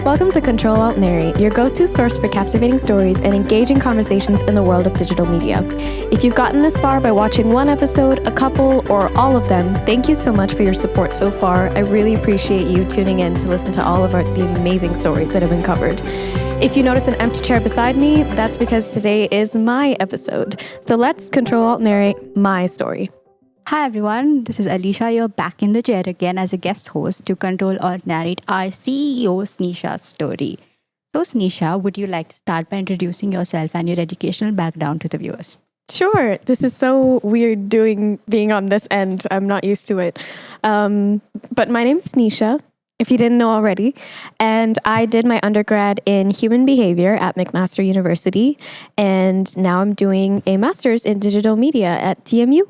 Welcome to Ctrl+Alt+Narrate, your go-to source for captivating stories and engaging conversations in the world of digital media. If you've gotten this far by watching one episode, a couple, or all of them, thank you so much for your support so far. I really appreciate you tuning in to listen to all of the amazing stories that have been covered. If you notice an empty chair beside me, that's because today is my episode. So let's Ctrl+Alt+Narrate my story. Hi everyone, this is Alicia. You're back in the chair again as a guest host to Ctrl+Alt+Narrate our CEO Sneesha's story. So Sneesha, would you like to start by introducing yourself and your educational background to the viewers? Sure. This is so weird being on this end. I'm not used to it. But my name's Sneesha, if you didn't know already. And I did my undergrad in human behavior at McMaster University. And now I'm doing a master's in digital media at TMU.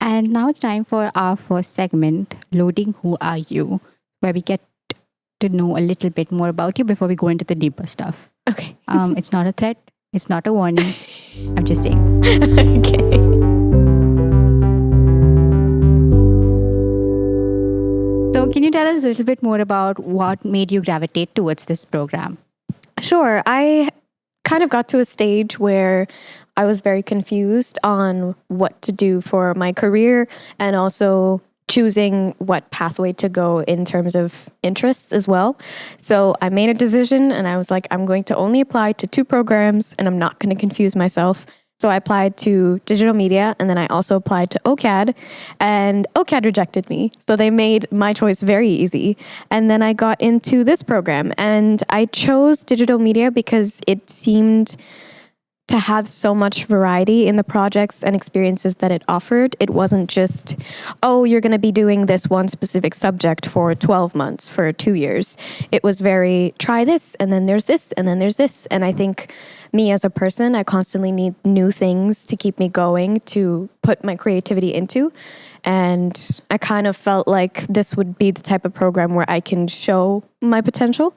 And now it's time for our first segment, Loading Who Are You, where we get to know a little bit more about you before we go into the deeper stuff. Okay. It's not a threat. It's not a warning. I'm just saying. Okay. So can you tell us a little bit more about what made you gravitate towards this program? Sure. I kind of got to a stage where I was very confused on what to do for my career and also choosing what pathway to go in terms of interests as well. So I made a decision and I was like, I'm going to only apply to 2 programs and I'm not going to confuse myself. So I applied to digital media and then I also applied to OCAD and OCAD rejected me. So they made my choice very easy. And then I got into this program and I chose digital media because it seemed to have so much variety in the projects and experiences that it offered. It wasn't just, oh, you're going to be doing this one specific subject for 12 months, for 2 years. It was very, try this, and then there's this, and then there's this. And I think me as a person, I constantly need new things to keep me going, to put my creativity into. And I kind of felt like this would be the type of program where I can show my potential.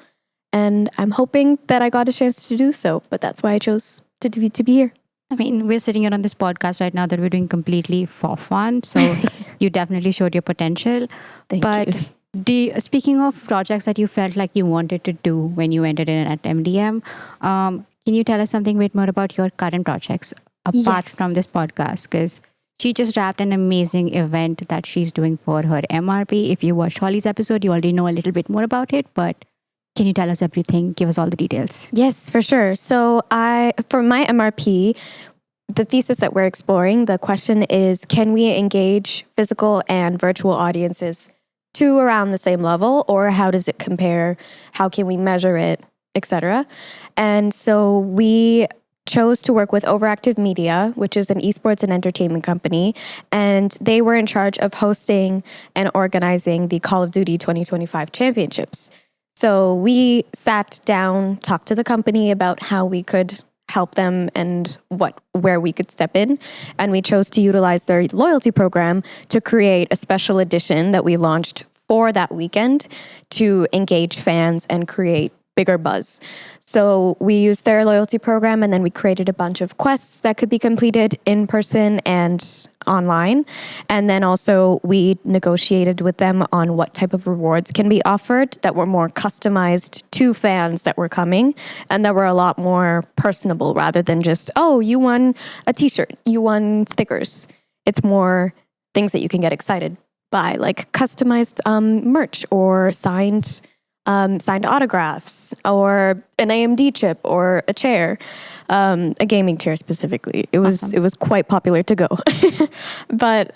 And I'm hoping that I got a chance to do so, but that's why I chose to be here. I mean, we're sitting here on this podcast right now that we're doing completely for fun. So you definitely showed your potential. Thank you. Speaking of projects that you felt like you wanted to do when you entered in at MDM, can you tell us something a bit more about your current projects apart from this podcast? Because she just wrapped an amazing event that she's doing for her MRP. If you watched Holly's episode, you already know a little bit more about it, but can you tell us everything? Give us all the details. Yes, for sure. So for my MRP, the thesis that we're exploring, the question is, can we engage physical and virtual audiences to around the same level, or how does it compare? How can we measure it, etc.? And so we chose to work with Overactive Media, which is an esports and entertainment company, and they were in charge of hosting and organizing the Call of Duty 2025 championships. So we sat down, talked to the company about how we could help them and where we could step in. And we chose to utilize their loyalty program to create a special edition that we launched for that weekend to engage fans and create bigger buzz. So we used their loyalty program and then we created a bunch of quests that could be completed in person and online. And then also we negotiated with them on what type of rewards can be offered that were more customized to fans that were coming and that were a lot more personable rather than just, oh, you won a t-shirt, you won stickers. It's more things that you can get excited by, like customized merch or signed autographs or an AMD chip or a chair, a gaming chair specifically. It was quite popular to go. But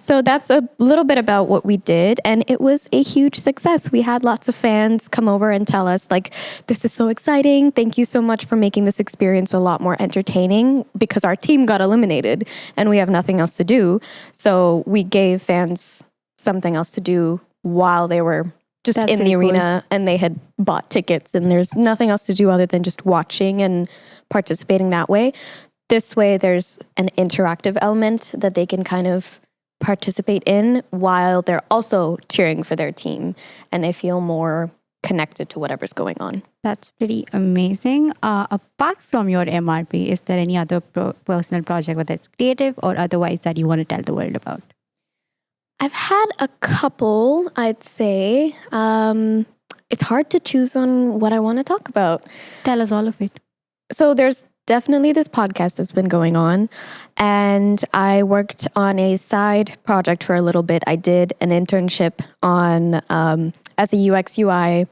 so that's a little bit about what we did. And it was a huge success. We had lots of fans come over and tell us like, this is so exciting. Thank you so much for making this experience a lot more entertaining, because our team got eliminated and we have nothing else to do. So we gave fans something else to do while they were just That's in the really arena and they had bought tickets and there's nothing else to do other than just watching and participating that way. This way, there's an interactive element that they can kind of participate in while they're also cheering for their team and they feel more connected to whatever's going on. That's pretty amazing. Apart from your MRP, is there any other personal project, whether it's creative or otherwise, that you want to tell the world about? I've had a couple, I'd say. It's hard to choose on what I want to talk about. Tell us all of it. So there's definitely this podcast that's been going on, and I worked on a side project for a little bit. I did an internship on as a UX UI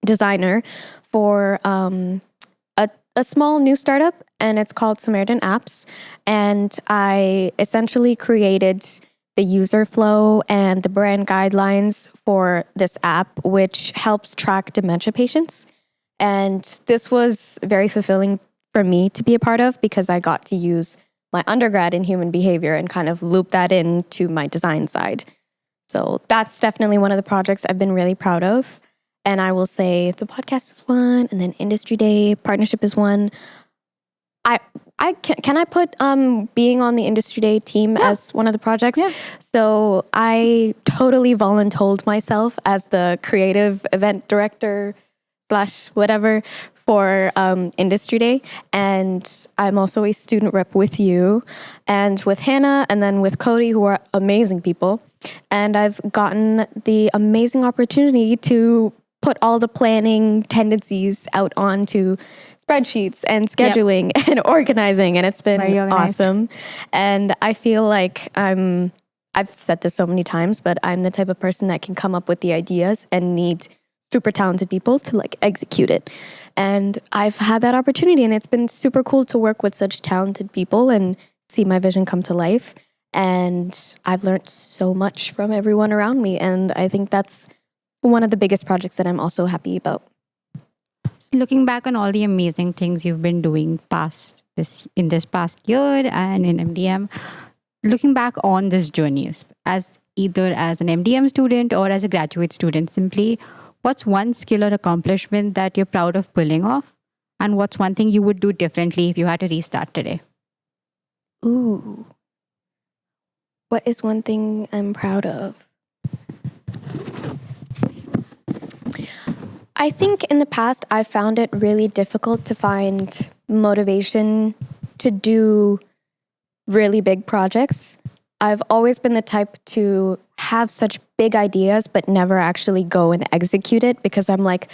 designer for a small new startup, and it's called Samaritan Apps. And I essentially created the user flow and the brand guidelines for this app, which helps track dementia patients. And this was very fulfilling for me to be a part of because I got to use my undergrad in human behavior and kind of loop that into my design side. So that's definitely one of the projects I've been really proud of. And I will say the podcast is one, and then Industry Day partnership is one. Can I put being on the Industry Day team as one of the projects? Yeah. So I totally voluntold myself as the creative event director / whatever for Industry Day. And I'm also a student rep with you and with Hannah and then with Cody, who are amazing people. And I've gotten the amazing opportunity to put all the planning tendencies out onto spreadsheets and scheduling and organizing, and it's been awesome. And I feel like I've said this so many times, but I'm the type of person that can come up with the ideas and need super talented people to like execute it. And I've had that opportunity, and it's been super cool to work with such talented people and see my vision come to life. And I've learned so much from everyone around me, and I think that's one of the biggest projects that I'm also happy about. Looking back on all the amazing things you've been doing in this past year and in MDM, looking back on this journey as either as an MDM student or as a graduate student, simply, what's one skill or accomplishment that you're proud of pulling off? And what's one thing you would do differently if you had to restart today? Ooh. What is one thing I'm proud of? I think in the past, I found it really difficult to find motivation to do really big projects. I've always been the type to have such big ideas, but never actually go and execute it because I'm like,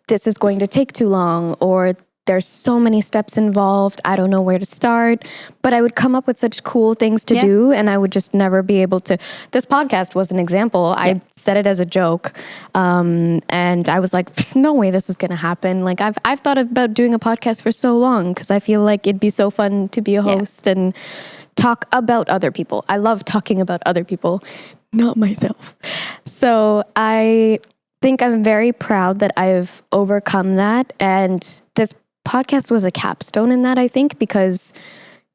this is going to take too long, or there's so many steps involved. I don't know where to start. But I would come up with such cool things to do, and I would just never be able to. This podcast was an example. I said it as a joke, and I was like, no way this is going to happen. Like I've thought about doing a podcast for so long because I feel like it'd be so fun to be a host and talk about other people. I love talking about other people, not myself. So I think I'm very proud that I've overcome that, and this podcast was a capstone in that, I think, because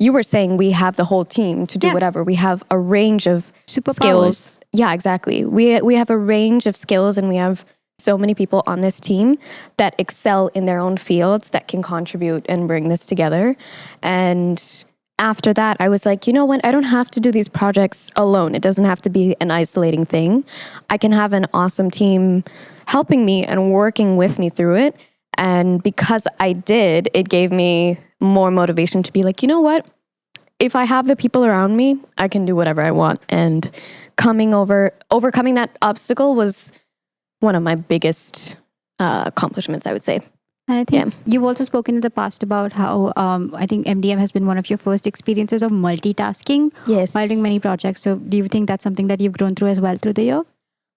you were saying we have the whole team to do whatever. We have a range of skills. Yeah, exactly. We have a range of skills, and we have so many people on this team that excel in their own fields that can contribute and bring this together. And after that, I was like, you know what? I don't have to do these projects alone. It doesn't have to be an isolating thing. I can have an awesome team helping me and working with me through it. And because I did, it gave me more motivation to be like, you know what? If I have the people around me, I can do whatever I want. And overcoming that obstacle was one of my biggest accomplishments, I would say. And I think you've also spoken in the past about how I think MDM has been one of your first experiences of multitasking while doing many projects. So do you think that's something that you've grown through as well through the year?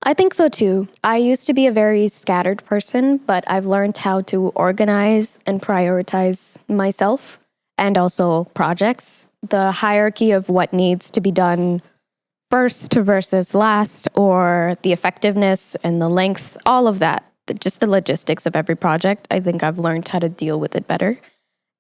I think so too. I used to be a very scattered person, but I've learned how to organize and prioritize myself and also projects. The hierarchy of what needs to be done first versus last, or the effectiveness and the length, all of that, just the logistics of every project. I think I've learned how to deal with it better.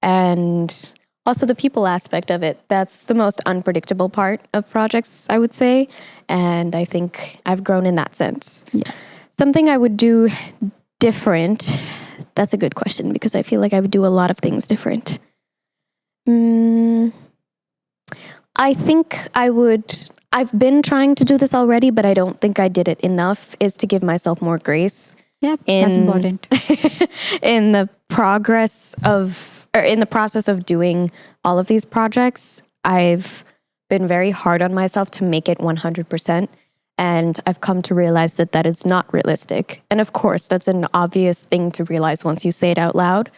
And also the people aspect of it. That's the most unpredictable part of projects, I would say. And I think I've grown in that sense. Yeah. Something I would do different. That's a good question because I feel like I would do a lot of things different. I think I've been trying to do this already, but I don't think I did it enough, is to give myself more grace. Yeah, that's important. in the process of doing all of these projects, I've been very hard on myself to make it 100%. And I've come to realize that that is not realistic. And of course, that's an obvious thing to realize once you say it out loud.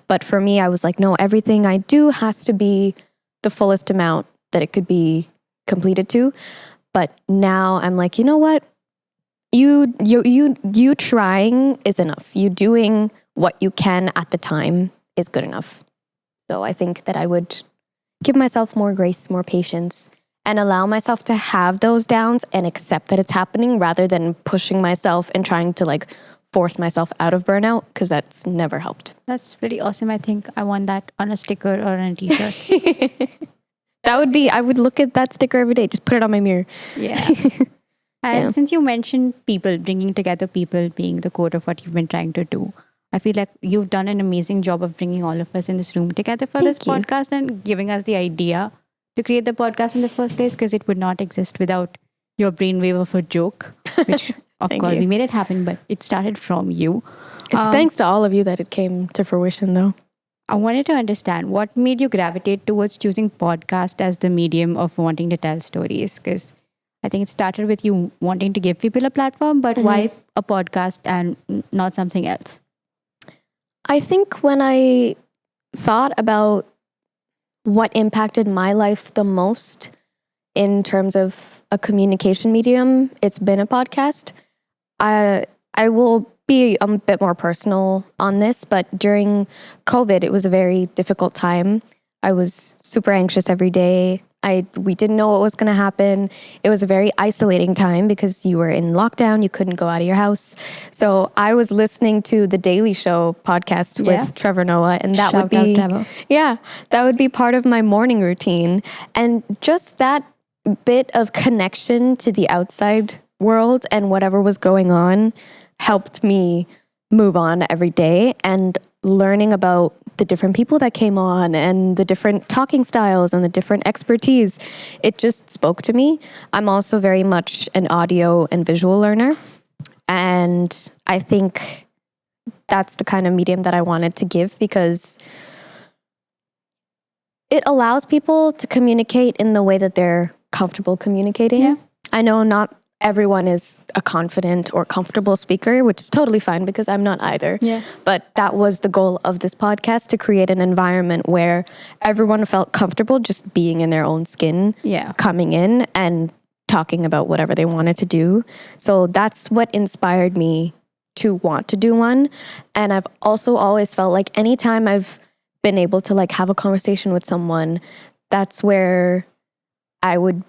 But for me, I was like, no, everything I do has to be the fullest amount that it could be completed to. But now I'm like, you know what? You trying is enough. You doing what you can at the time is good enough. So I think that I would give myself more grace, more patience, and allow myself to have those downs and accept that it's happening rather than pushing myself and trying to like force myself out of burnout, because that's never helped. That's really awesome. I think I want that on a sticker or on a t-shirt. I would look at that sticker every day, just put it on my mirror. Yeah. And since you mentioned people, bringing together people being the core of what you've been trying to do, I feel like you've done an amazing job of bringing all of us in this room together for this podcast and giving us the idea to create the podcast in the first place, because it would not exist without your brainwave of a joke, which of course we made it happen, but it started from you. It's thanks to all of you that it came to fruition, though. I wanted to understand what made you gravitate towards choosing podcast as the medium of wanting to tell stories, because I think it started with you wanting to give people a platform, but why a podcast and not something else? I think when I thought about what impacted my life the most in terms of a communication medium, it's been a podcast. I will be a bit more personal on this, but during COVID, it was a very difficult time. I was super anxious every day. We didn't know what was going to happen. It was a very isolating time because you were in lockdown. You couldn't go out of your house. So I was listening to the Daily Show podcast with Trevor Noah, and that would be that would be part of my morning routine. And just that bit of connection to the outside world and whatever was going on helped me move on every day, and learning about the different people that came on and the different talking styles and the different expertise, it just spoke to me. I'm also very much an audio and visual learner, and I think that's the kind of medium that I wanted to give, because it allows people to communicate in the way that they're comfortable communicating. Yeah. I know not everyone is a confident or comfortable speaker, which is totally fine because I'm not either. Yeah. But that was the goal of this podcast, to create an environment where everyone felt comfortable just being in their own skin, coming in and talking about whatever they wanted to do. So that's what inspired me to want to do one. And I've also always felt like anytime I've been able to like have a conversation with someone, that's where I would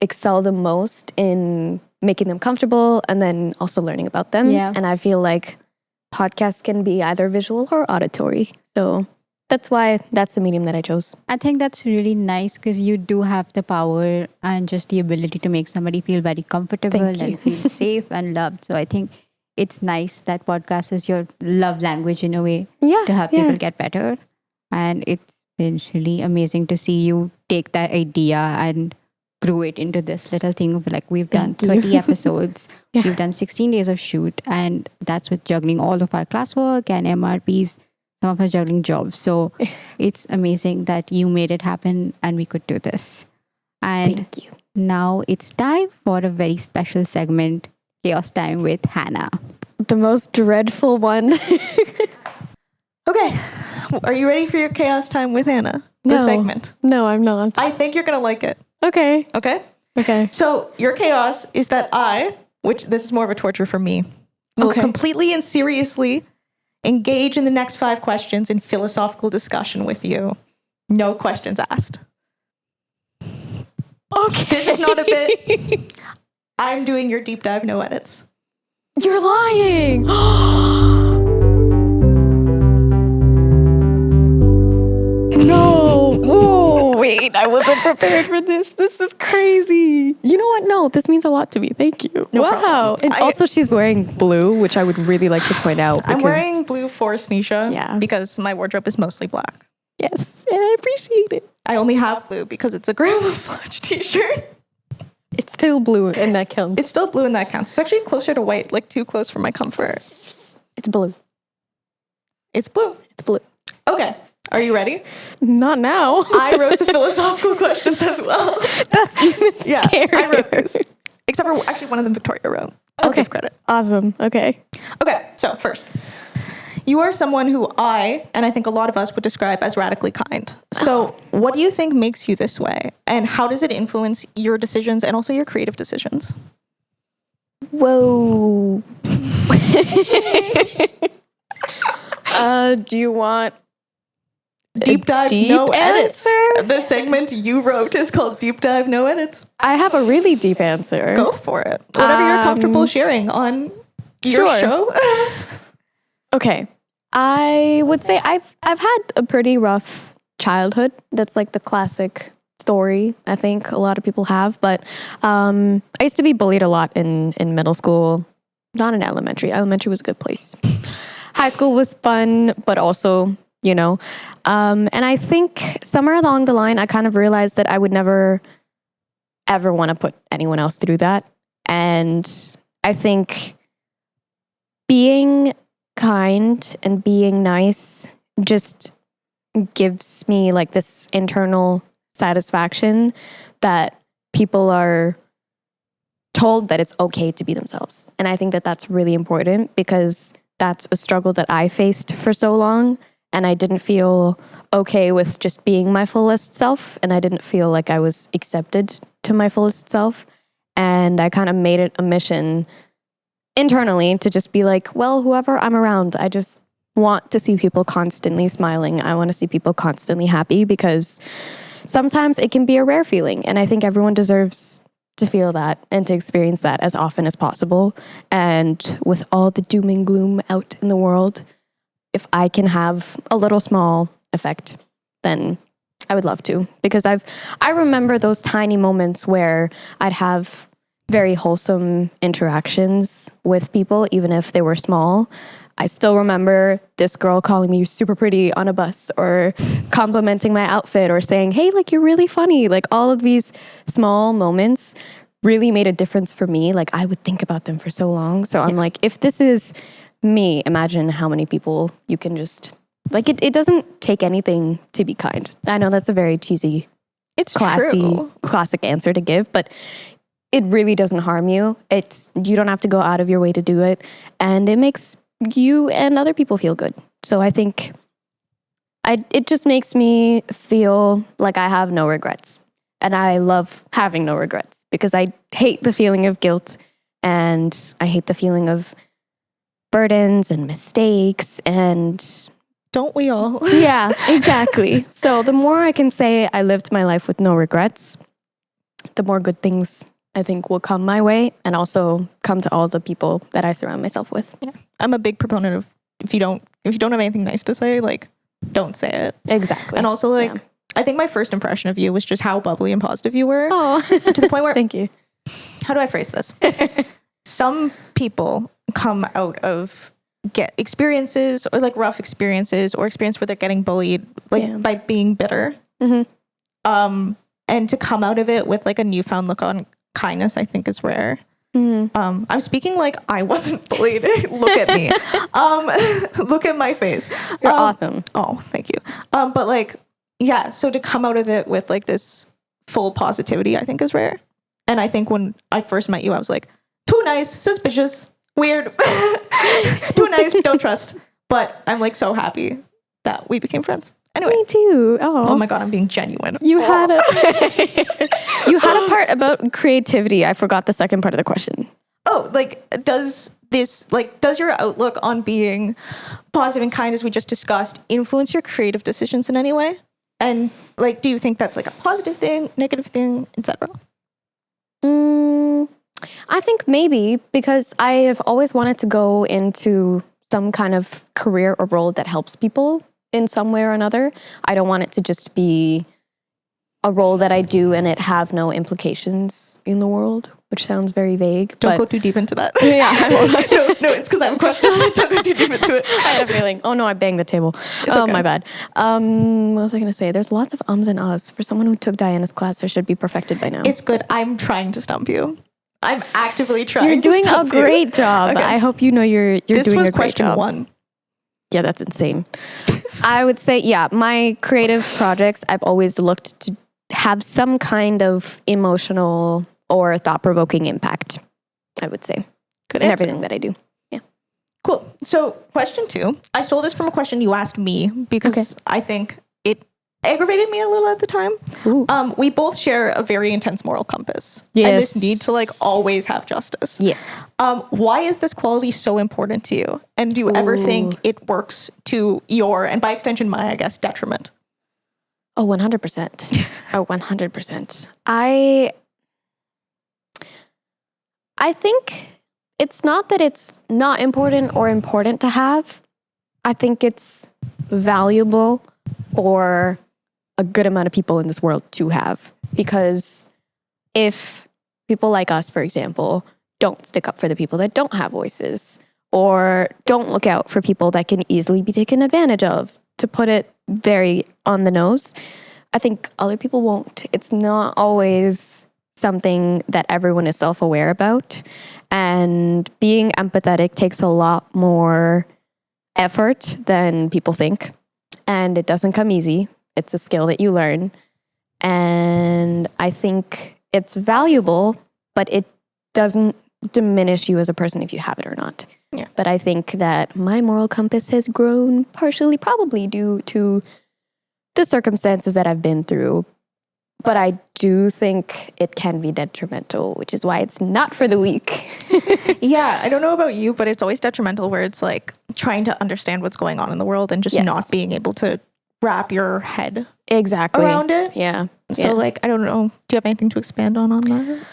excel the most in making them comfortable and then also learning about them. Yeah. And I feel like podcasts can be either visual or auditory. So that's why that's the medium that I chose. I think that's really nice because you do have the power and just the ability to make somebody feel very comfortable and feel safe and loved. So I think it's nice that podcast is your love language in a way to help people get better. And it's been really amazing to see you take that idea and grew it into this little thing of like, we've done 30 episodes, we've done 16 days of shoot, and that's with juggling all of our classwork and MRPs, some of us juggling jobs. So it's amazing that you made it happen and we could do this. And thank you. Now it's time for a very special segment, Chaos Time with Hannah. The most dreadful one. Okay. Are you ready for your Chaos Time with Hannah? The segment. No, I'm not. I think you're going to like it. Okay. Okay. So your chaos is that which this is more of a torture for me, will completely and seriously engage in the next 5 questions in philosophical discussion with you. No questions asked. Okay. This is not a bit. I'm doing your deep dive, no edits. You're lying. No. Whoa, wait, I wasn't prepared for this. This is crazy. You know what? No, this means a lot to me. Thank you. No problem. And also she's wearing blue, which I would really like to point out. I'm wearing blue for Sneesha because my wardrobe is mostly black. Yes, and I appreciate it. I only have blue because it's a Grandma Fudge t-shirt. It's still blue and that counts. It's still blue and that counts. It's actually closer to white, like too close for my comfort. It's blue. It's blue. It's blue. Okay. Are you ready? Not now. I wrote the philosophical questions as well. That's even scarier. I wrote this. Except for actually one of them Victoria wrote. I'll give credit. Awesome. Okay. Okay, so first, you are someone who and I think a lot of us would describe as radically kind. So what do you think makes you this way? And how does it influence your decisions and also your creative decisions? Whoa. Do you want Deep dive, deep no edits. answer? The segment you wrote is called Deep Dive, No Edits. I have a really deep answer. Go for it. Whatever you're comfortable sharing on your show. Okay. I would say I've had a pretty rough childhood. That's like the classic story I think a lot of people have. But I used to be bullied a lot in middle school, not in elementary. Elementary was a good place. High school was fun, but also, and I think somewhere along the line, I kind of realized that I would never, ever want to put anyone else through that. And I think being kind and being nice just gives me like this internal satisfaction that people are told that it's okay to be themselves. And I think that that's really important because that's a struggle that I faced for so long. And I didn't feel okay with just being my fullest self. And I didn't feel like I was accepted to my fullest self. And I kind of made it a mission internally to just be like, well, whoever I'm around, I just want to see people constantly smiling. I want to see people constantly happy because sometimes it can be a rare feeling. And I think everyone deserves to feel that and to experience that as often as possible. And with all the doom and gloom out in the world, if I can have a little small effect, then I would love to. Because I remember those tiny moments where I'd have very wholesome interactions with people, even if they were small. I still remember this girl calling me super pretty on a bus or complimenting my outfit or saying, hey, like, you're really funny. Like, all of these small moments really made a difference for me. Like, I would think about them for so long. So I'm like, if this is me, imagine how many people you can just, like, it doesn't take anything to be kind. I know that's a very cheesy, classic answer to give, but it really doesn't harm you. You don't have to go out of your way to do it. And it makes you and other people feel good. So I think it just makes me feel like I have no regrets. And I love having no regrets because I hate the feeling of guilt and I hate the feeling of burdens and mistakes and... Don't we all? Yeah, exactly. So the more I can say I lived my life with no regrets, the more good things I think will come my way and also come to all the people that I surround myself with. Yeah. I'm a big proponent of if you don't have anything nice to say, like, don't say it. Exactly. And also, like, I think my first impression of you was just how bubbly and positive you were. Oh, to the point where... Thank you. How do I phrase this? Some people come out of experiences or like rough experiences or experience where they're getting bullied, like by being bitter. Mm-hmm. And to come out of it with like a newfound look on kindness, I think is rare. Mm-hmm. I'm speaking like I wasn't bullied. Look at me. Look at my face. You're awesome. Oh, thank you. But like, yeah, so to come out of it with like this full positivity, I think is rare. And I think when I first met you, I was like, too nice, suspicious, weird, too nice, don't trust. But I'm like so happy that we became friends. Anyway. Me too. Oh my God, I'm being genuine. You had a part about creativity. I forgot the second part of the question. Oh, like, does your outlook on being positive and kind, as we just discussed, influence your creative decisions in any way? And like, do you think that's like a positive thing, negative thing, etc.? I think maybe because I have always wanted to go into some kind of career or role that helps people in some way or another. I don't want it to just be a role that I do and it have no implications in the world, which sounds very vague. Don't go too deep into that. Yeah, I won't. No, it's because I have a question. Don't go too deep into it. I had a feeling. Oh no, I banged the table. It's okay. My bad. What was I going to say? There's lots of ums and ahs. For someone who took Diana's class, there should be perfected by now. It's good. I'm trying to stump you. I'm actively trying. You're doing to a great job. Okay. I hope you know you're doing a great job. This was question 1. Yeah, that's insane. I would say, my creative projects, I've always looked to have some kind of emotional or thought-provoking impact, I would say, Good in answer. everything that I do. Yeah. Cool. So question 2, I stole this from a question you asked me because I think it aggravated me a little at the time. Ooh. We both share a very intense moral compass. Yes. And this need to like always have justice. Yes. Why is this quality so important to you? And do you ever think it works to your, and by extension my, I guess, detriment? Oh, 100%. Oh, 100%. I think it's not that it's not important or important to have. I think it's valuable for a good amount of people in this world to have. Because if people like us, for example, don't stick up for the people that don't have voices, or don't look out for people that can easily be taken advantage of, to put it very on the nose, I think other people won't. It's not always something that everyone is self-aware about. And being empathetic takes a lot more effort than people think. And it doesn't come easy. It's a skill that you learn. And I think it's valuable, but it doesn't diminish you as a person if you have it or not. Yeah. But I think that my moral compass has grown partially probably due to the circumstances that I've been through. But I do think it can be detrimental, which is why it's not for the weak. Yeah, I don't know about you, but it's always detrimental where it's like trying to understand what's going on in the world and just Yes. not being able to wrap your head Exactly. around it. Yeah. So Yeah. like, I don't know. Do you have anything to expand on that?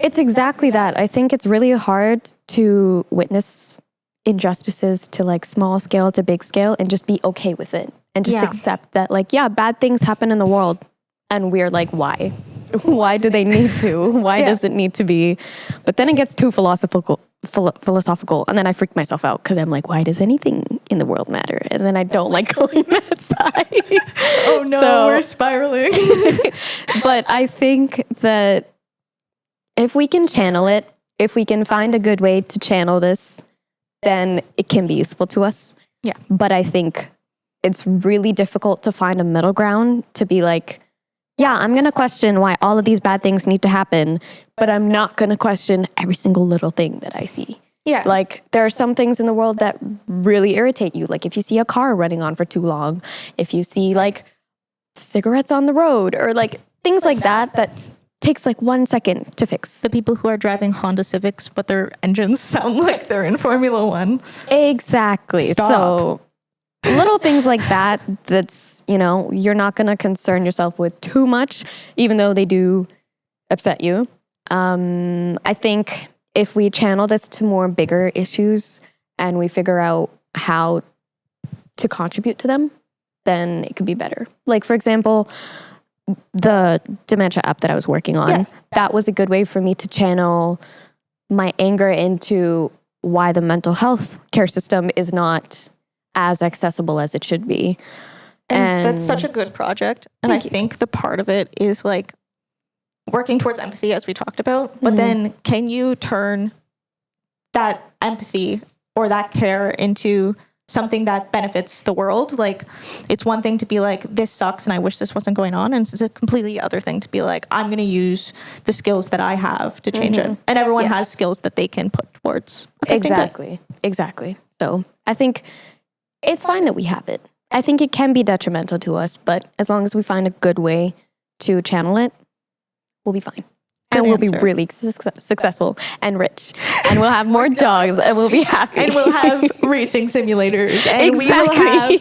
It's exactly that. I think it's really hard to witness injustices to like small scale to big scale and just be okay with it and just Yeah. accept that like, yeah, bad things happen in the world. And we're like, why? Why do they need to? Why Yeah. does it need to be? But then it gets too philosophical. And then I freak myself out because I'm like, why does anything in the world matter? And then I don't like going that side. Oh no, So- we're spiraling. But I think that if we can channel it, if we can find a good way to channel this, then it can be useful to us. Yeah. But I think it's really difficult to find a middle ground to be like, yeah, I'm going to question why all of these bad things need to happen, but I'm not going to question every single little thing that I see. Yeah. Like, there are some things in the world that really irritate you. Like, if you see a car running on for too long, if you see, like, cigarettes on the road, or, like, things like that takes, like, 1 second to fix. The people who are driving Honda Civics, but their engines sound like they're in Formula One. Exactly. Stop. So, little things like that, that's, you know, you're not going to concern yourself with too much, even though they do upset you. I think if we channel this to more bigger issues and we figure out how to contribute to them, then it could be better. Like, for example, the dementia app that I was working on, that was a good way for me to channel my anger into why the mental health care system is not as accessible as it should be. And that's such a good project. And I Thank you. think the part of it is like working towards empathy, as we talked about. But then can you turn that empathy or that care into something that benefits the world? Like, it's one thing to be like, this sucks and I wish this wasn't going on. And it's a completely other thing to be like, I'm going to use the skills that I have to change it. And everyone Yes. has skills that they can put towards affecting good. Exactly. So I think it's fine that we have it. I think it can be detrimental to us, but as long as we find a good way to channel it, we'll be fine. Good And we'll be answer. really successful and rich. And we'll have more dogs and we'll be happy. And we'll have racing simulators. And we will have,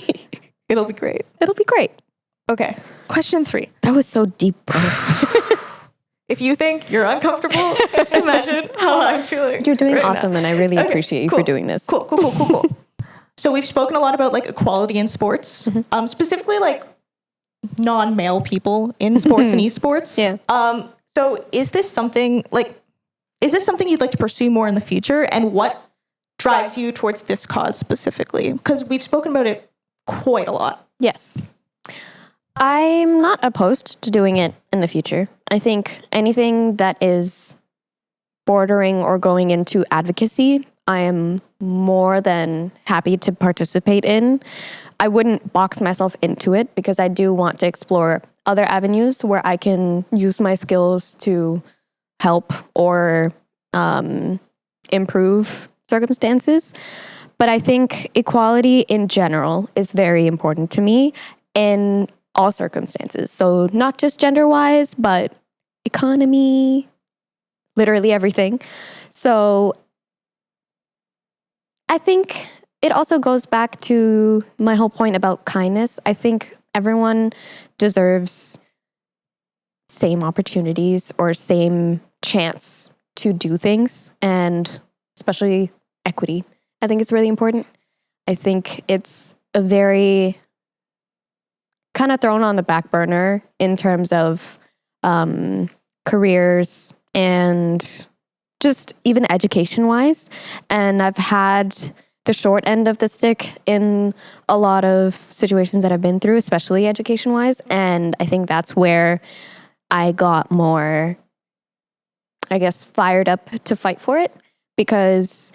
it'll be great. It'll be great. Okay. Question 3. That was so deep, bro. If you think you're uncomfortable, imagine how I'm feeling. You're doing right now. awesome, and I really Okay, appreciate you cool. for doing this. Cool. So we've spoken a lot about like equality in sports, specifically like non-male people in sports and esports. Yeah. So is this something you'd like to pursue more in the future? And what drives you towards this cause specifically? Because we've spoken about it quite a lot. Yes. I'm not opposed to doing it in the future. I think anything that is bordering or going into advocacy, I am more than happy to participate in. I wouldn't box myself into it because I do want to explore other avenues where I can use my skills to help or improve circumstances. But I think equality in general is very important to me in all circumstances. So not just gender-wise, but economy, literally everything. So I think it also goes back to my whole point about kindness. I think everyone deserves same opportunities or same chance to do things, and especially equity. I think it's really important. I think it's a very kind of thrown on the back burner in terms of careers and just even education-wise. And I've had the short end of the stick in a lot of situations that I've been through, especially education-wise. And I think that's where I got more, I guess, fired up to fight for it, because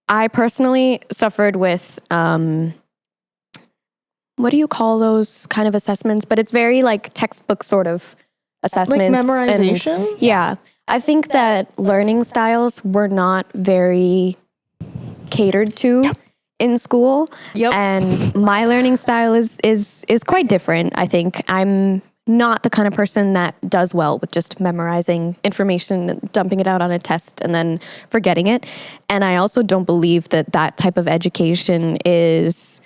I personally suffered with, what do you call those kind of assessments? But it's very like textbook sort of assessments. Like memorization? And, yeah. I think that learning styles were not very catered to in school. Yep. And my learning style is quite different. I think I'm not the kind of person that does well with just memorizing information, dumping it out on a test, and then forgetting it. And I also don't believe that that type of education is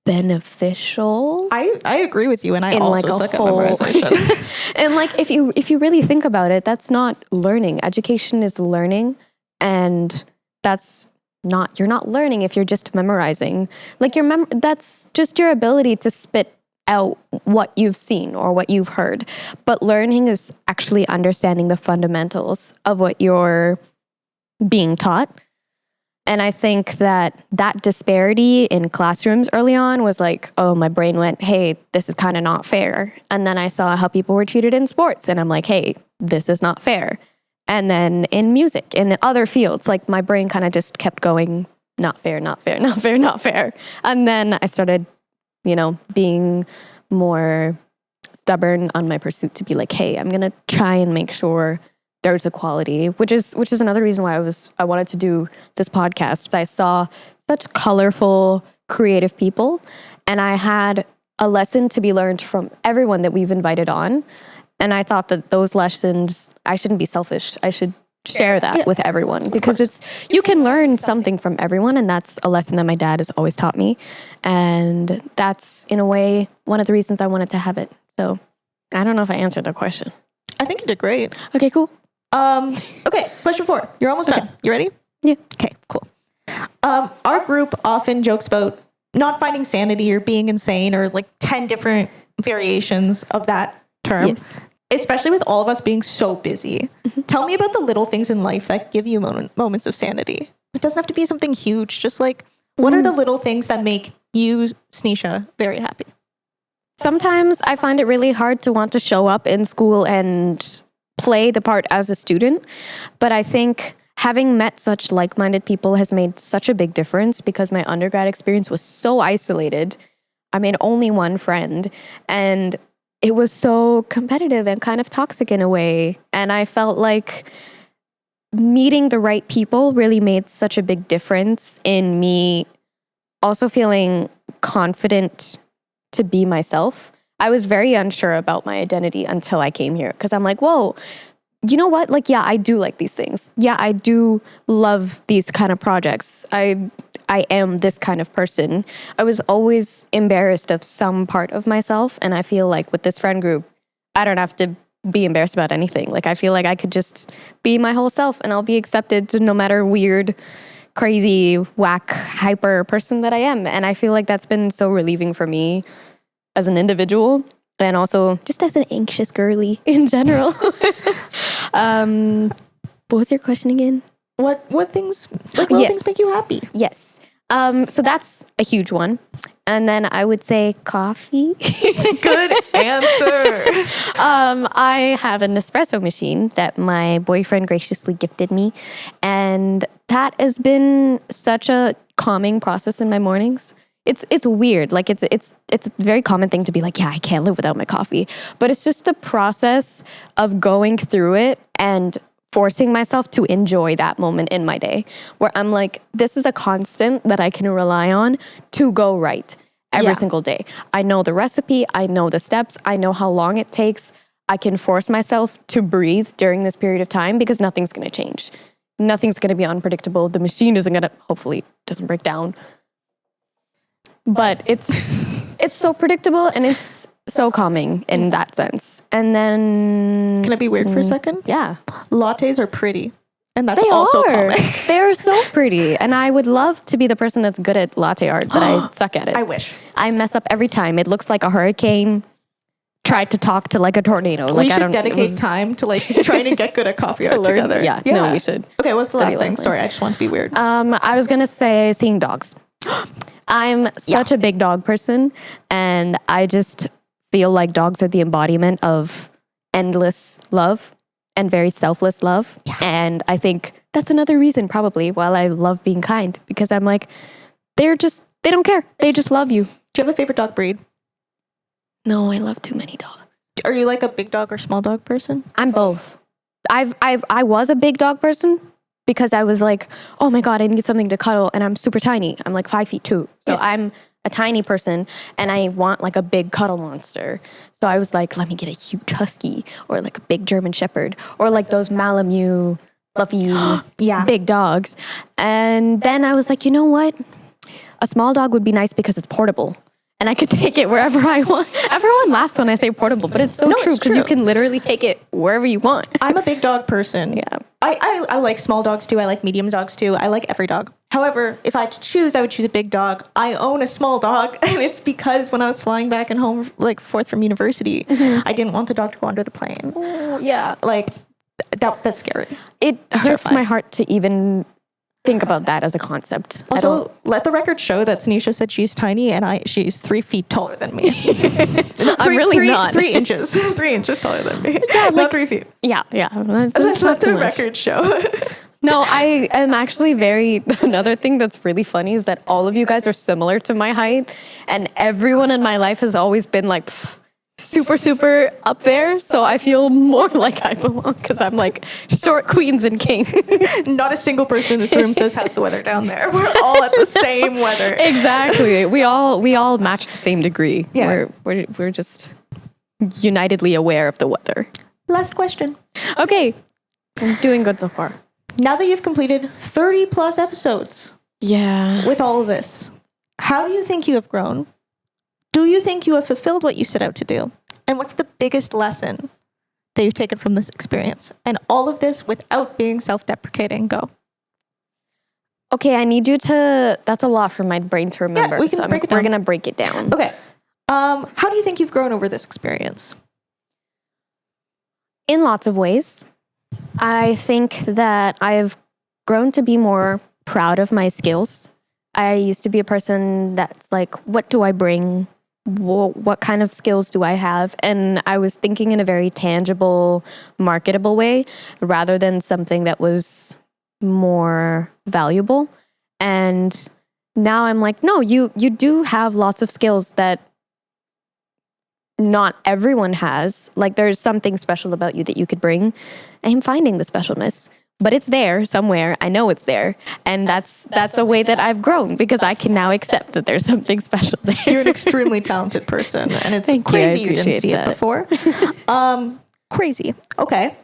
beneficial. I agree with you, and I also like a suck at whole- memorization. And like if you really think about it, that's not learning. Education is learning, and you're not learning if you're just memorizing. Like that's just your ability to spit out what you've seen or what you've heard. But learning is actually understanding the fundamentals of what you're being taught. And I think that disparity in classrooms early on was like, oh, my brain went, hey, this is kind of not fair. And then I saw how people were treated in sports, and I'm like, hey, this is not fair. And then in music, in other fields, like my brain kind of just kept going, not fair, not fair, not fair, not fair. And then I started, being more stubborn on my pursuit to be like, hey, I'm going to try and make sure there's equality, which is another reason why I wanted to do this podcast. I saw such colorful, creative people, and I had a lesson to be learned from everyone that we've invited on. And I thought that those lessons, I shouldn't be selfish. I should share that with everyone, because you can learn something from everyone, and that's a lesson that my dad has always taught me. And that's, in a way, one of the reasons I wanted to have it. So I don't know if I answered the question. I think you did great. Okay, cool. Okay, question 4. You're almost done. You ready? Yeah. Okay, cool. Our group often jokes about not finding sanity or being insane, or like 10 different variations of that term. Yes. Especially with all of us being so busy. Tell me about the little things in life that give you moments of sanity. It doesn't have to be something huge. Just like, what are the little things that make you, Sneesha, very happy? Sometimes I find it really hard to want to show up in school and play the part as a student. But I think having met such like-minded people has made such a big difference, because my undergrad experience was so isolated. I made only one friend, and it was so competitive and kind of toxic in a way. And I felt like meeting the right people really made such a big difference in me also feeling confident to be myself. I was very unsure about my identity until I came here, because I'm like, whoa, you know what? Like, yeah, I do like these things. Yeah, I do love these kind of projects. I am this kind of person. I was always embarrassed of some part of myself. And I feel like with this friend group, I don't have to be embarrassed about anything. Like, I feel like I could just be my whole self, and I'll be accepted no matter weird, crazy, whack, hyper person that I am. And I feel like that's been so relieving for me as an individual, and also just as an anxious girly in general. What was your question again? What things, like little things make you happy? Yes. So that's a huge one. And then I would say coffee. Good answer. I have an espresso machine that my boyfriend graciously gifted me. And that has been such a calming process in my mornings. it's weird. Like it's a very common thing to be like, yeah, I can't live without my coffee. But it's just the process of going through it and forcing myself to enjoy that moment in my day where I'm like, this is a constant that I can rely on to go right every single day. I know the recipe, I know the steps, I know how long it takes. I can force myself to breathe during this period of time because nothing's going to change. Nothing's going to be unpredictable. The machine isn't going to, hopefully, doesn't break down. But it's so predictable and it's so calming in that sense. And then... Can I be weird for a second? Yeah. Lattes are pretty. And that's They also are. calming. They're so pretty. And I would love to be the person that's good at latte art, but I suck at it. I wish. I mess up every time. It looks like a hurricane tried to talk to like a tornado. We should dedicate time to like trying to get good at coffee art together. Yeah, no, we should. Okay, what's the last thing? lovely. Sorry, I just want to be weird. I was gonna say seeing dogs. I'm such a big dog person, and I just feel like dogs are the embodiment of endless love and very selfless love. Yeah. And I think that's another reason probably why I love being kind, because I'm like, they don't care. They just love you. Do you have a favorite dog breed? No, I love too many dogs. Are you like a big dog or small dog person? I'm both. I was a big dog person because I was like, oh my God, I need something to cuddle. And I'm super tiny. I'm like 5'2". So I'm a tiny person and I want like a big cuddle monster. So I was like, let me get a huge husky or like a big German shepherd or like those Malamute fluffy big dogs. And then I was like, you know what? A small dog would be nice because it's portable. And I could take it wherever I want. Everyone laughs when I say portable, but it's so true because you can literally take it wherever you want. I'm a big dog person. Yeah. I like small dogs too. I like medium dogs too. I like every dog. However, if I had to choose, I would choose a big dog. I own a small dog, and it's because when I was flying back and home, like forth from university, I didn't want the dog to go under the plane. Yeah. Like, that's scary. It hurts my heart to even think about that as a concept. Also, let the record show that Sneisha said she's tiny and she's 3 feet taller than me. I'm really not. 3 inches. 3 inches taller than me. Yeah, like, not 3 feet. Yeah. Let's let the record show. No, I am actually another thing that's really funny is that all of you guys are similar to my height, and everyone in my life has always been like super, super up there. So I feel more like I belong because I'm like short queens and king. Not a single person in this room says, how's the weather down there? We're all at the same weather. Exactly. We all match the same degree. Yeah. We're just unitedly aware of the weather. Last question. Okay. I'm doing good so far. Now that you've completed 30 plus episodes with all of this, how do you think you have grown? Do you think you have fulfilled what you set out to do? And what's the biggest lesson that you've taken from this experience? And all of this without being self-deprecating. Go. Okay, I need you to, that's a lot for my brain to remember. Yeah, we can break it down. We're going to break it down. Okay. How do you think you've grown over this experience? In lots of ways. I think that I've grown to be more proud of my skills. I used to be a person that's like, what do I bring? What kind of skills do I have? And I was thinking in a very tangible, marketable way rather than something that was more valuable. And now I'm like, no, you do have lots of skills that not everyone has. Like there's something special about you that you could bring. I'm finding the specialness, but it's there somewhere. I know it's there. And that's a way that I've grown because I can now accept that there's something special there. You're an extremely talented person, and it's crazy you didn't see it before. Crazy. Okay.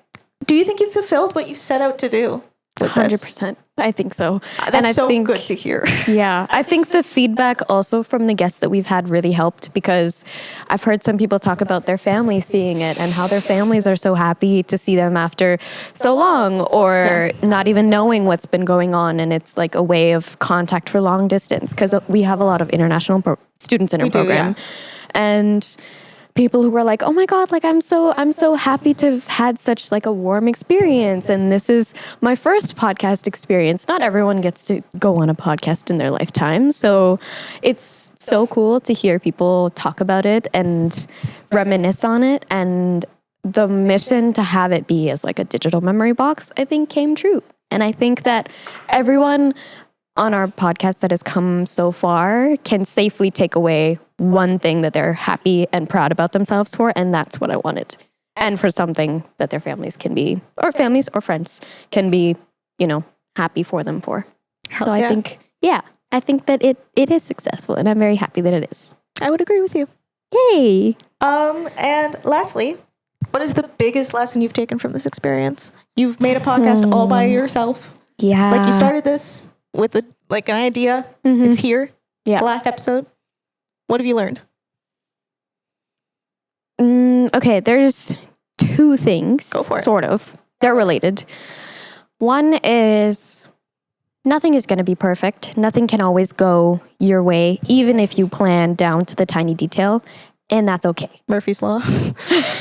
Do you think you fulfilled what you set out to do? 100%. I think so. That's so good to hear. Yeah. I think the feedback also from the guests that we've had really helped because I've heard some people talk about their families seeing it and how their families are so happy to see them after so long or not even knowing what's been going on. And it's like a way of contact for long distance because we have a lot of international students in our program. And people who were like, oh my God, like I'm so happy to have had such like a warm experience. And this is my first podcast experience. Not everyone gets to go on a podcast in their lifetime. So it's so cool to hear people talk about it and reminisce on it. And the mission to have it be as like a digital memory box, I think came true. And I think that everyone on our podcast that has come so far can safely take away one thing that they're happy and proud about themselves for, and that's what I wanted. And for something that their families can be, or families or friends can be, happy for them for. Hell so yeah. I think that it is successful, and I'm very happy that it is. I would agree with you. Yay! And lastly, what is the biggest lesson you've taken from this experience? You've made a podcast all by yourself. Yeah. Like you started this with an idea. It's here. Yeah. The last episode. What have you learned? Okay, there's two things. Go for it. Sort of. They're related. One is nothing is going to be perfect. Nothing can always go your way, even if you plan down to the tiny detail. And that's okay. Murphy's Law.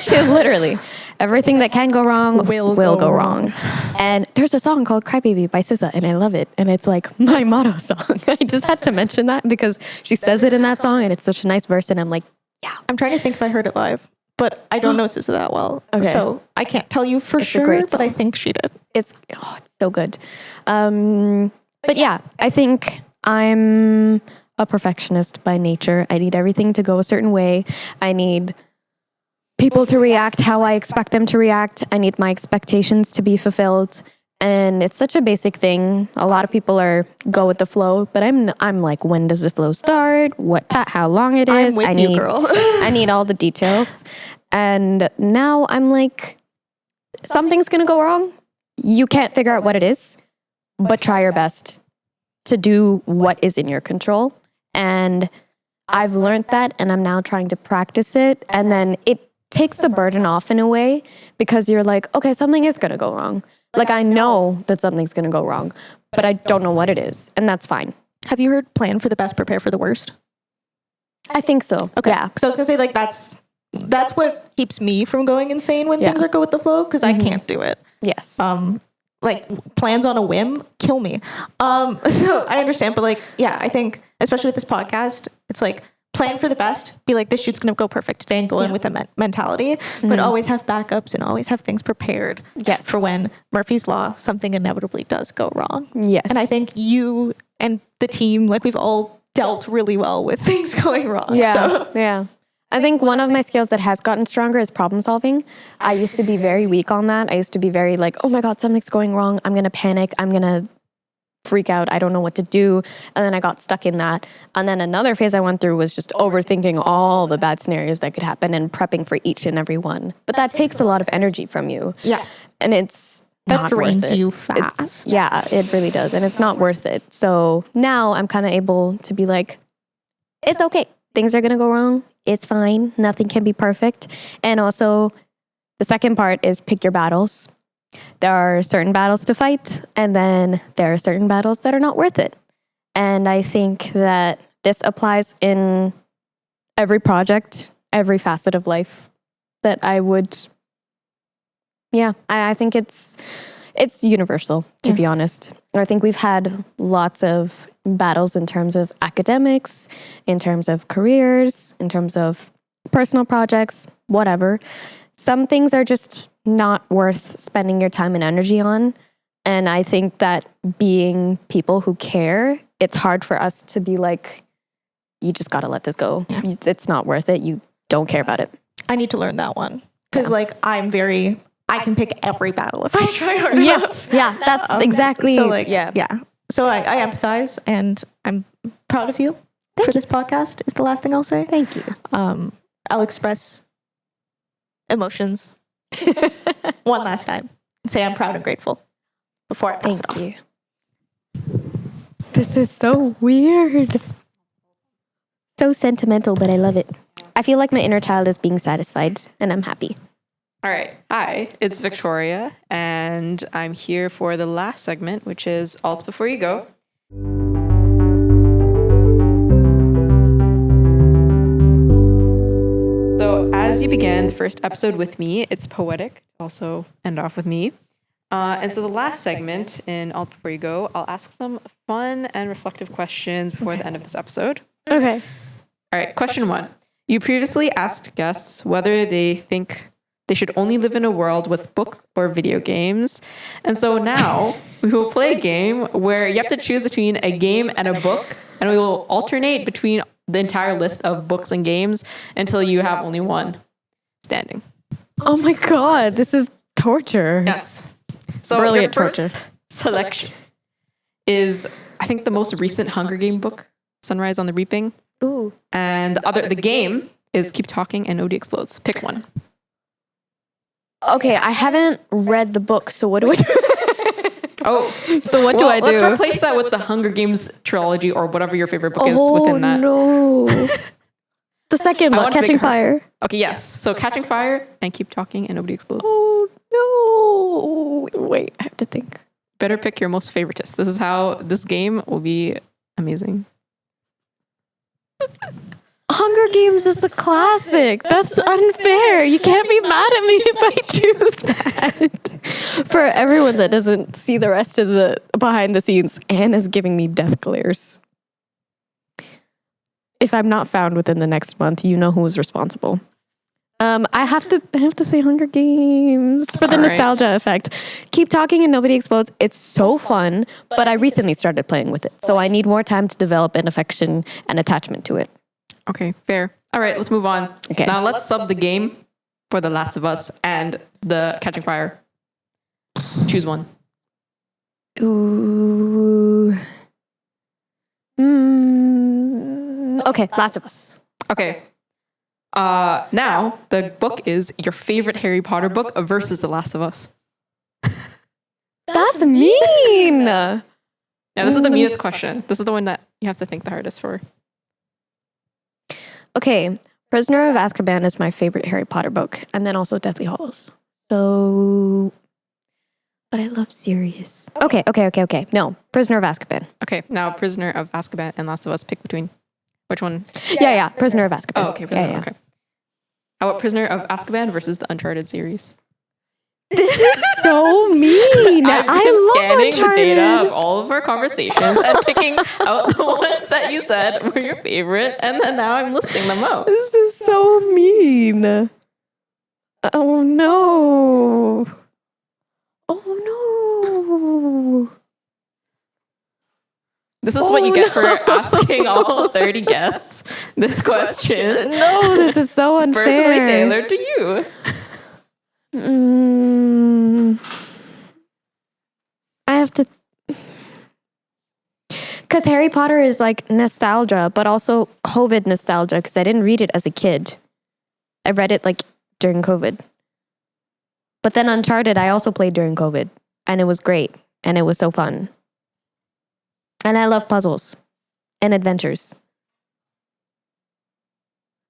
Literally. Everything that can go wrong will go wrong. And there's a song called Crybaby by SZA, and I love it. And it's like my motto song. I just had to mention that because she says it in that song, and it's such a nice verse. And I'm like, yeah. I'm trying to think if I heard it live, but I don't know SZA that well. Okay. So I can't tell you for It's a sure, great but I song. think she did. It's so good. But yeah, I think I'm a perfectionist by nature. I need everything to go a certain way. I need people to react how I expect them to react. I need my expectations to be fulfilled. And it's such a basic thing. A lot of people go with the flow, but I'm like, when does the flow start? How long it is? I'm with you, girl. I need all the details. And now I'm like, something's going to go wrong. You can't figure out what it is, but try your best to do what is in your control. And I've learned that, and I'm now trying to practice it. And then it takes the burden off in a way, because you're like, okay, something is going to go wrong. Like, I know that something's going to go wrong, but I don't know what it is. And that's fine. Have you heard plan for the best, prepare for the worst? I think so. Okay. Yeah. So I was going to say, like, that's what keeps me from going insane when things are go with the flow, because I can't do it. Yes. Like plans on a whim kill me. So I understand, but like, yeah, I think especially with this podcast, it's like plan for the best, be like, this shoot's going to go perfect today, and go in with a mentality, but always have backups and always have things prepared for when Murphy's Law, something inevitably does go wrong. Yes. And I think you and the team, like, we've all dealt really well with things going wrong. Yeah. So. Yeah. I think one of my skills that has gotten stronger is problem solving. I used to be very weak on that. I used to be very like, oh my God, something's going wrong. I'm going to panic. I'm going to freak out. I don't know what to do. And then I got stuck in that. And then another phase I went through was just overthinking all the bad scenarios that could happen and prepping for each and every one. But that takes a lot of energy from you. Yeah. And it's That not drains worth it. you fast. Yeah, it really does. And it's not worth it. So now I'm kind of able to be like, it's okay. Things are going to go wrong. It's fine. Nothing can be perfect. And also, the second part is pick your battles. There are certain battles to fight, and then there are certain battles that are not worth it. And I think that this applies in every project, every facet of life that I would, I think it's universal, to be honest. I think we've had lots of battles in terms of academics, in terms of careers, in terms of personal projects, whatever. Some things are just not worth spending your time and energy on. And I think that being people who care, it's hard for us to be like, you just got to let this go. Yeah. It's not worth it. You don't care about it. I need to learn that one. Because I can pick every battle if I try hard enough. Yeah, that's exactly. So So I empathize, and I'm proud of you for this podcast is the last thing I'll say. Thank you. I'll express emotions one last time and say I'm proud and grateful before I pass it off. Thank you. This is so weird. So sentimental, but I love it. I feel like my inner child is being satisfied, and I'm happy. All right. Hi, it's Victoria, and I'm here for the last segment, which is Alt Before You Go. So as you began the first episode with me, it's poetic to also end off with me. And so the last segment in Alt Before You Go, I'll ask some fun and reflective questions before the end of this episode. Okay. All right. Question 1. You previously asked guests whether they think They should only live in a world with books or video games. And so now we will play a game where you have to choose between a game and a book, and we will alternate between the entire list of books and games until you have only one standing. Oh my God, this is torture. Yes. So Brilliant your first torture. selection is, I think, the most recent Hunger Game book, Sunrise on the Reaping. Ooh. And the game is Keep Talking and Nobody Explodes. Pick one. Okay, I haven't read the book, so what do I do? Oh, So what do I do? Let's replace that with the Hunger Games trilogy or whatever your favorite book is within that. No. The second I book, want to make Catching it hard. Fire. Okay, yes. So Catching Fire and Keep Talking and Nobody Explodes. Oh no. Wait, I have to think. Better pick your most favoritist. This is how this game will be amazing. Hunger Games is a classic. That's unfair. You can't be mad at me if I choose that. For everyone that doesn't see the rest of the behind the scenes, Anne is giving me death glares. If I'm not found within the next month, you know who is responsible. I have to say Hunger Games for the All right. nostalgia effect. Keep Talking and Nobody Explodes. It's so fun, but I recently started playing with it, so I need more time to develop an affection and attachment to it. Okay, fair. All right, let's move on. Okay. Now let's sub the game for The Last of Us and the Catching Fire. Choose one. Ooh. Okay, Last of Us. Okay. Now the book is your favorite Harry Potter book versus The Last of Us. That's mean. Yeah, this is the meanest question. This is the one that you have to think the hardest for. Okay, Prisoner of Azkaban is my favorite Harry Potter book, and then also Deathly Hallows. So, but I love Sirius. Okay. No, Prisoner of Azkaban. Okay, now Prisoner of Azkaban and Last of Us. Pick between which one? Yeah, Prisoner of Azkaban. Oh, okay. Prisoner, Yeah. Okay. How about Prisoner of Azkaban versus the Uncharted series? This is so mean. I've been I love scanning the data Uncharted. of all of our conversations and picking out the ones that you said were your favorite, and then now I'm listing them out. This is so mean. Oh no. Oh no. This is what you Oh, get for no. asking all 30 guests this question. No, this is so unfair. Personally tailored to you. I have to, because Harry Potter is like nostalgia, but also COVID nostalgia, because I didn't read it as a kid. I read it like during COVID. But then Uncharted, I also played during COVID, and it was great, and it was so fun. And I love puzzles and adventures.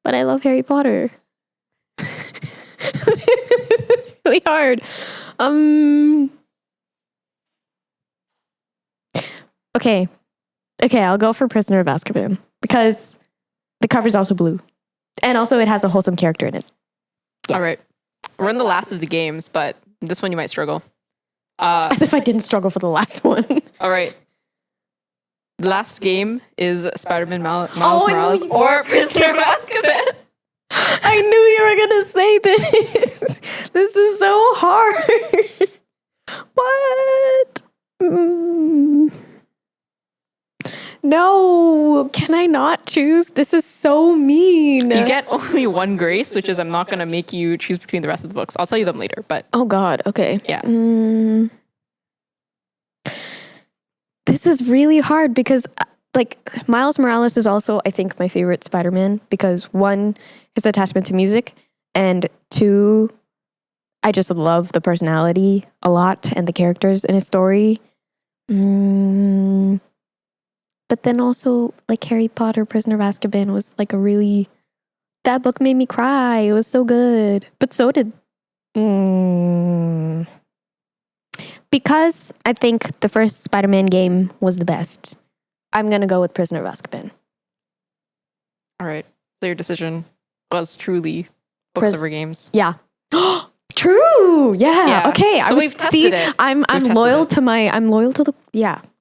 But I love Harry Potter. This is really hard. Okay, I'll go for Prisoner of Azkaban because the cover's also blue. And also it has a wholesome character in it. Yeah. All right. We're in the last of the games, but this one you might struggle. As if I didn't struggle for the last one. All right. The last game is Spider-Man Miles I knew Morales you or Prisoner of Azkaban. I knew you were going to say this. This is so hard. What? No, can I not choose? This is so mean. You get only one grace, which is I'm not going to make you choose between the rest of the books. I'll tell you them later, but Oh God, okay. yeah. This is really hard because like Miles Morales is also, I think, my favorite Spider-Man because one, his attachment to music, and two, I just love the personality a lot and the characters in his story. But then also like Harry Potter, Prisoner of Azkaban was like that book made me cry. It was so good. But so did because I think the first Spider-Man game was the best. I'm going to go with Prisoner of Azkaban. All right. So your decision was truly books over games. Yeah. True. Yeah. Yeah. Okay. So we've tested it. I'm We've loyal tested to I'm loyal to the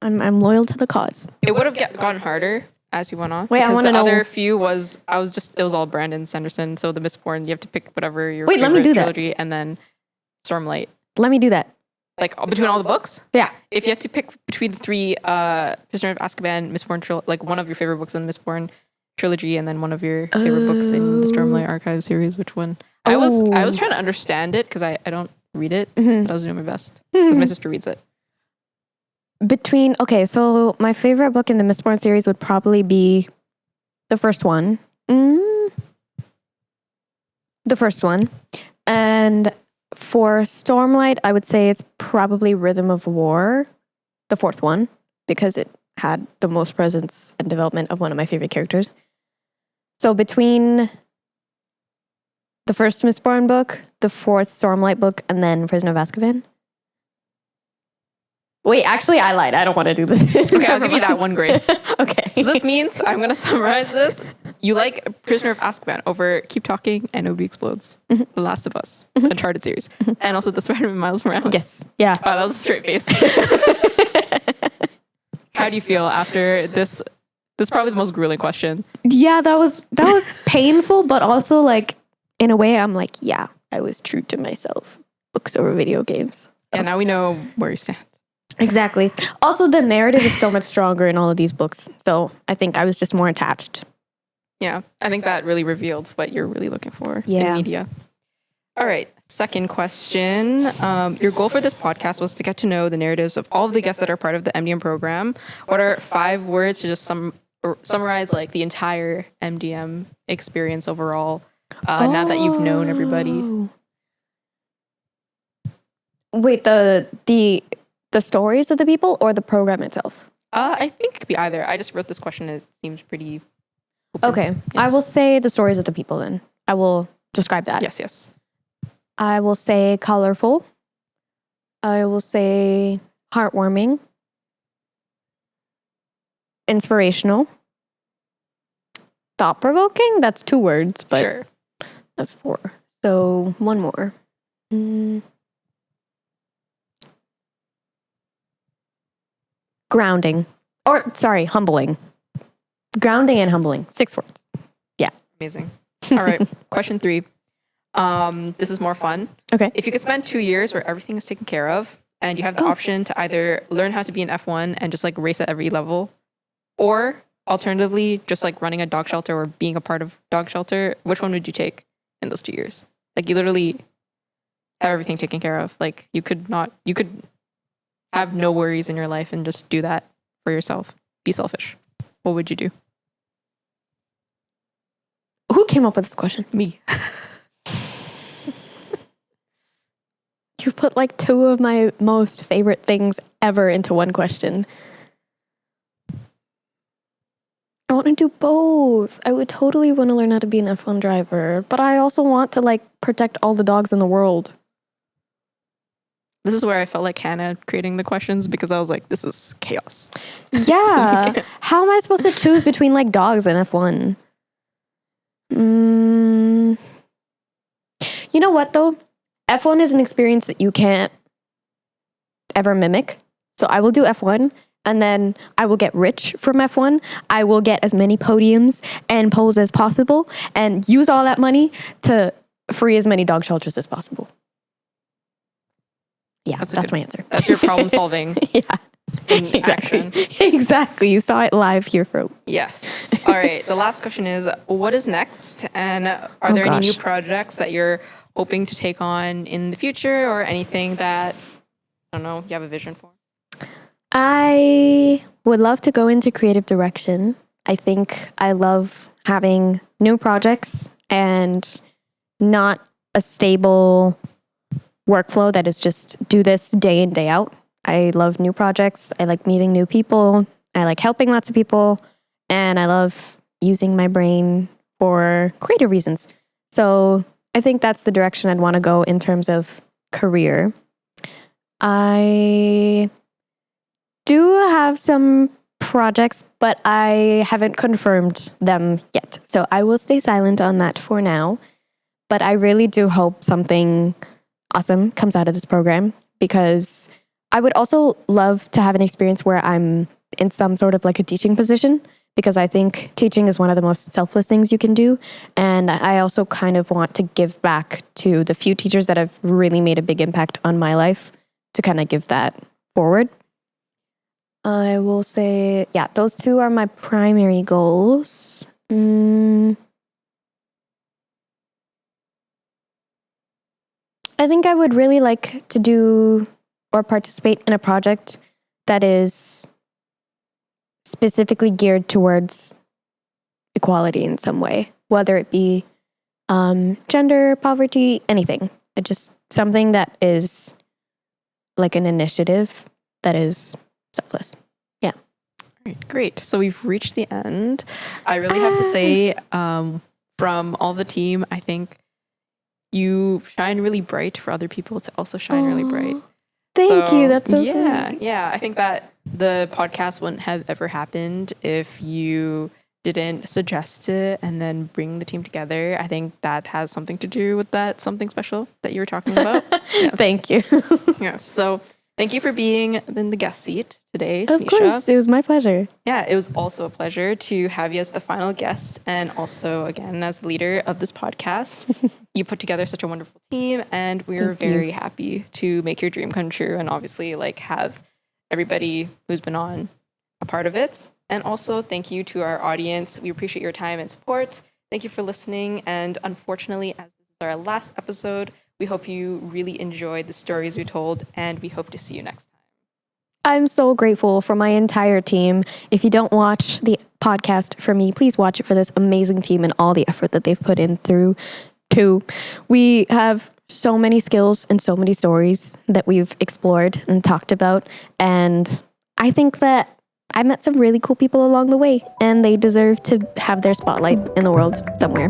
I'm loyal to the cause. It would have gotten harder as you went on. Wait, I because wanna the know- other few was it was all Brandon Sanderson. So the Mistborn, you have to pick whatever your Wait, let me favorite do that. trilogy, and then Stormlight. Let me do that. Like between all the books. Yeah. If you have to pick between the three, Prisoner of Azkaban, Mistborn, like one of your favorite books in the Mistborn trilogy, and then one of your favorite books in the Stormlight Archive series, which one? I was trying to understand it because I don't read it, but I was doing my best because my sister reads it. So my favorite book in the Mistborn series would probably be the first one. The first one. And for Stormlight, I would say it's probably Rhythm of War, the fourth one, because it had the most presence and development of one of my favorite characters. So between the first Mistborn book, the fourth Stormlight book, and then Prisoner of Azkaban. Wait, actually, I lied. I don't want to do this. Okay, I'll give you that one grace. Okay. So this means, I'm going to summarize this. You like Prisoner of Azkaban over Keep Talking and Nobody Explodes, The Last of Us, Uncharted series, and also the Spider-Man Miles Morales. Yes. Yeah. Wow, that was a straight face. How do you feel after this? This is probably the most grueling question. Yeah, that was painful, but also like in a way, I'm like, yeah, I was true to myself. Books over video games. And now we know where you stand. Exactly. Also, the narrative is so much stronger in all of these books. So I think I was just more attached. Yeah, I think that really revealed what you're really looking for in Yeah. media. All right, second question. Your goal for this podcast was to get to know the narratives of all of the guests that are part of the MDM program. What are 5 words to just summarize like the entire MDM experience overall? Now that you've known everybody. Wait, the stories of the people or the program itself? I think it could be either. I just wrote this question. It seems pretty open. Okay. Yes. I will say the stories of the people then. I will describe that. Yes. I will say colorful. I will say heartwarming. Inspirational. Thought-provoking? That's 2 words, but Sure. that's 4. So 1 more. Grounding. Humbling. Grounding and humbling. 6 words. Amazing. All right. Question 3. This is more fun. Okay. If you could spend 2 years where everything is taken care of and you have the option to either learn how to be an F1 and just like race at every level, or alternatively, just like running a dog shelter or being a part of dog shelter, which one would you take in those 2 years? Like you literally have everything taken care of. Like you could have no worries in your life and just do that for yourself. Be selfish. What would you do? Who came up with this question? Me. You put like 2 of my most favorite things ever into one question. I want to do both. I would totally want to learn how to be an F1 driver, but I also want to like protect all the dogs in the world. This is where I felt like Hannah creating the questions because I was like, this is chaos. Yeah. How am I supposed to choose between like dogs and F1? You know what though? F1 is an experience that you can't ever mimic. So I will do F1 and then I will get rich from F1. I will get as many podiums and poles as possible and use all that money to free as many dog shelters as possible. Yeah, that's my answer. That's your problem solving. Yeah. In Exactly. action. Exactly. You saw it live here, for. Yes. All right. The last question is, what is next? And are there any new projects that you're hoping to take on in the future or anything that, I don't know, you have a vision for? I would love to go into creative direction. I think I love having new projects and not a stable workflow that is just do this day in, day out. I love new projects. I like meeting new people. I like helping lots of people. And I love using my brain for creative reasons. So I think that's the direction I'd want to go in terms of career. I do have some projects, but I haven't confirmed them yet. So I will stay silent on that for now. But I really do hope something awesome comes out of this program, because I would also love to have an experience where I'm in some sort of like a teaching position, because I think teaching is one of the most selfless things you can do. And I also kind of want to give back to the few teachers that have really made a big impact on my life to kind of give that forward. I will say, yeah, those two are my primary goals. I think I would really like to do or participate in a project that is specifically geared towards equality in some way, whether it be gender, poverty, anything. It's just something that is like an initiative that is selfless. Yeah. Great. So we've reached the end. I really have to say, from all the team, I think you shine really bright for other people to also shine really bright. Thank you. That's so yeah, sweet. yeah. I think that the podcast wouldn't have ever happened if you didn't suggest it and then bring the team together. I think that has something to do with that something special that you were talking about. Yes. Thank you. Yes. So thank you for being in the guest seat today, Of Sneesha. course, it was my pleasure. Yeah, it was also a pleasure to have you as the final guest and also, again, as the leader of this podcast. You put together such a wonderful team, and we're very happy to make your dream come true and obviously like have everybody who's been on a part of it. And also, thank you to our audience. We appreciate your time and support. Thank you for listening. And unfortunately, as this is our last episode, we hope you really enjoyed the stories we told, and we hope to see you next time. I'm so grateful for my entire team. If you don't watch the podcast for me, please watch it for this amazing team and all the effort that they've put in through too. We have so many skills and so many stories that we've explored and talked about. And I think that I met some really cool people along the way, and they deserve to have their spotlight in the world somewhere.